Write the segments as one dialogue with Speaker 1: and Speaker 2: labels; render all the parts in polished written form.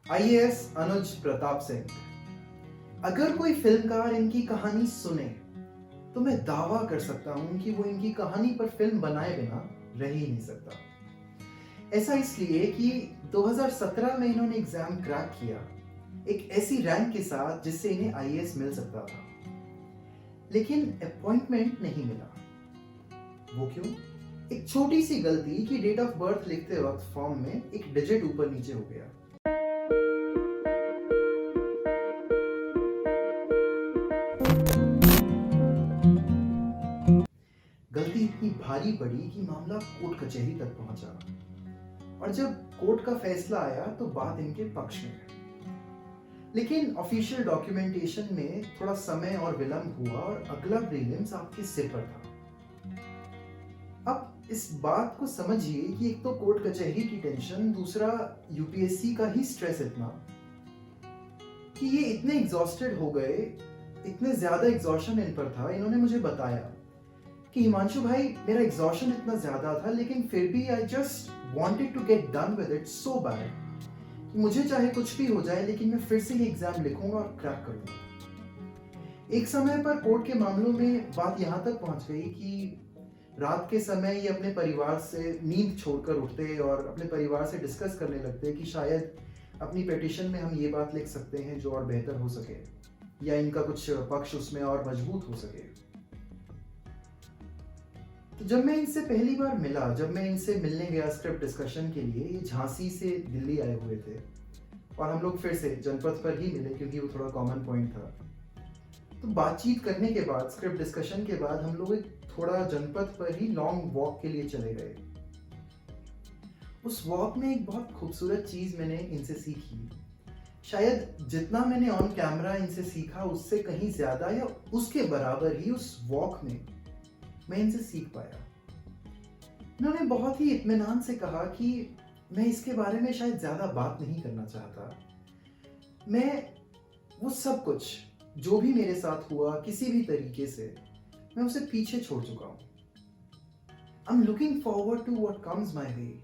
Speaker 1: IAS अनुज प्रताप सिंह। अगर कोई फिल्मकार इनकी कहानी सुने तो मैं दावा कर सकता हूं कि वो इनकी कहानी पर फिल्म बनाए बिना रह ही नहीं सकता। ऐसा इसलिए कि 2017 में इन्होंने एग्जाम क्रैक किया, एक ऐसी रैंक के साथ जिससे इन्हें आईएएस मिल सकता था, लेकिन अपॉइंटमेंट नहीं मिला। वो क्यों? एक छोटी सी गलती कि डेट ऑफ बर्थ लिखते वक्त फॉर्म में एक डिजिट ऊपर नीचे हो गया। गलती इतनी भारी पड़ी कि मामला कोर्ट कचहरी तक पहुंचा, और जब कोर्ट का फैसला आया तो बात इनके पक्ष में है। लेकिन ऑफिशियल डॉक्यूमेंटेशन में थोड़ा समय और विलंब हुआ और अगला प्रीलिम्स आपके सिर पर था। अब इस बात को समझिए कि एक तो कोर्ट कचहरी की टेंशन, दूसरा यूपीएससी का ही स्ट्रेस इतना कि ये इतने एग्जॉस्टेड हो गए, इतने ज्यादा एग्जॉशन इन पर था। इन्होंने मुझे बताया कि हिमांशु भाई, मेरा एग्जॉशन इतना ज्यादा था लेकिन फिर भी I just wanted to get done with it so bad कि मुझे चाहे कुछ भी हो जाए लेकिन मैं फिर से ये एग्जाम लिखूंगा और क्रैक करूंगा। एक समय पर कोर्ट के मामलों में बात यहां तक पहुंच गई कि रात के समय ये अपने परिवार से नींद छोड़कर उठते और अपने परिवार से डिस्कस करने लगते कि शायद अपनी पिटीशन में हम ये बात लिख सकते हैं जो और बेहतर हो सके, या इनका कुछ पक्ष उसमें और मजबूत हो सके। तो जब मैं इनसे पहली बार मिला, जब मैं इनसे मिलने गया स्क्रिप्ट डिस्कशन के लिए, ये झांसी से दिल्ली आए हुए थे और हम लोग फिर से जनपथ पर ही मिले क्योंकि वो थोड़ा कॉमन पॉइंट था। तो बातचीत करने के बाद, स्क्रिप्ट डिस्कशन के बाद, हम लोग एक थोड़ा जनपथ पर ही लॉन्ग वॉक के लिए चले गए। उस वॉक में एक बहुत खूबसूरत चीज मैंने इनसे सीखी। शायद जितना मैंने ऑन कैमरा इनसे सीखा उससे कहीं ज्यादा या उसके बराबर ही उस वॉक में मैं इनसे सीख पाया। इन्होंने बहुत ही इत्मीनान से कहा कि मैं इसके बारे में शायद ज्यादा बात नहीं करना चाहता। मैं वो सब कुछ जो भी मेरे साथ हुआ किसी भी तरीके से, मैं उसे पीछे छोड़ चुका हूं। I am looking forward to what comes my way.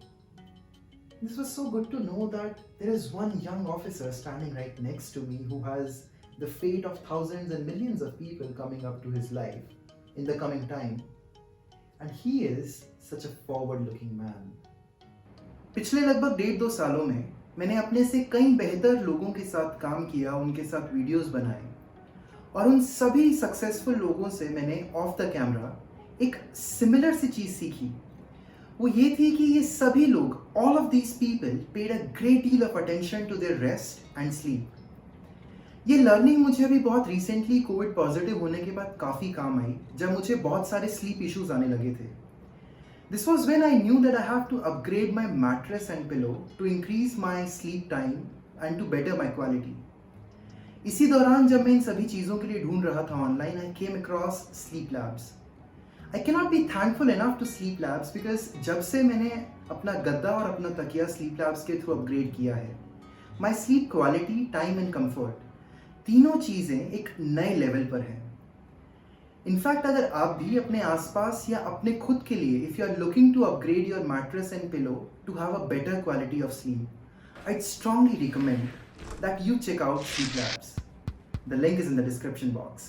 Speaker 1: This was so good to know that there is one young officer standing right next to me who has the fate of thousands and millions of people coming up to his life in the coming time, and he is such a forward-looking man. पिछले लगभग 1.5-2 सालों में मैंने अपने से कई बेहतर लोगों के साथ काम किया, उनके साथ वीडियोस बनाए, और उन सभी सक्सेसफुल लोगों से मैंने ऑफ द कैमरा एक सिमिलर सी चीज सीखी। वो ये थी कि ये सभी लोग, all of these people paid a great deal of attention to their rest and sleep. ये लर्निंग मुझे अभी बहुत रिसेंटली कोविड पॉजिटिव होने के बाद काफ़ी काम आई, जब मुझे बहुत सारे स्लीप इश्यूज आने लगे थे। This was when I knew that I have to upgrade my mattress and pillow to increase my sleep time and to better my quality. इसी दौरान जब मैं इन सभी चीज़ों के लिए ढूंढ रहा था online, I came across Sleep Labs. I can not be thankful enough to Sleep Labs because जब से मैंने अपना गद्दा और अपना तकिया स्लीप लैब्स के थ्रू अपग्रेड किया है, my sleep quality, time and comfort, तीनों चीज़ें एक नए लेवल पर हैं। इनफैक्ट अगर आप भी अपने आसपास या अपने खुद के लिए, if you are looking to upgrade your mattress and pillow to have a better quality of sleep, I'd strongly recommend that you check out Sleep Labs. The link is in the description box.